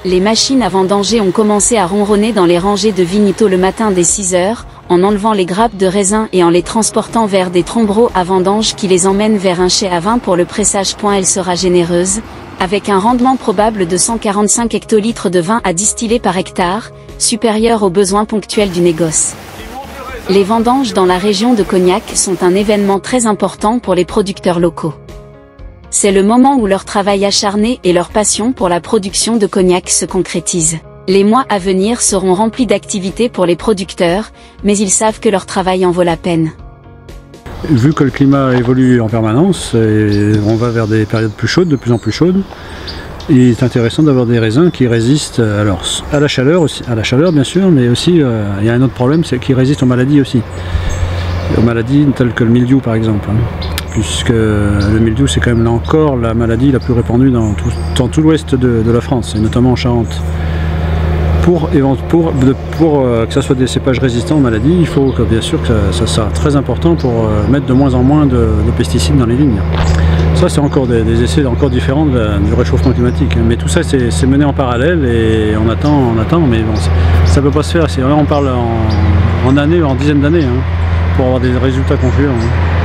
Les machines à vendanger ont commencé à ronronner dans les rangées de vignes tôt le matin dès 6 heures, en enlevant les grappes de raisin et en les transportant vers des trombereaux à vendange qui les emmènent vers un chai à vin pour le pressage. Elle sera généreuse, avec un rendement probable de 145 hectolitres de vin à distiller par hectare, supérieur aux besoins ponctuels du négoce. Les vendanges dans la région de Cognac sont un événement très important pour les producteurs locaux. C'est le moment où leur travail acharné et leur passion pour la production de cognac se concrétisent. Les mois à venir seront remplis d'activités pour les producteurs, mais ils savent que leur travail en vaut la peine. Vu que le climat évolue en permanence, et on va vers des périodes plus chaudes, de plus en plus chaudes, il est intéressant d'avoir des raisins qui résistent alors, à la chaleur aussi, à la chaleur bien sûr, mais aussi il y a un autre problème, c'est qu'ils résistent aux maladies aussi. Aux maladies telles que le mildiou par exemple. Puisque le mildiou c'est quand même là encore la maladie la plus répandue dans tout l'ouest de la France, et notamment en Charente. Pour que ça soit des cépages résistants aux maladies, il faut que, bien sûr que ça soit très important pour mettre de moins en moins de pesticides dans les vignes. Ça c'est encore des essais encore différents du réchauffement climatique. Mais tout ça c'est mené en parallèle et on attend, mais bon, ça ne peut pas se faire. Là on parle en années, en dizaines d'années, hein, pour avoir des résultats concluants. Hein.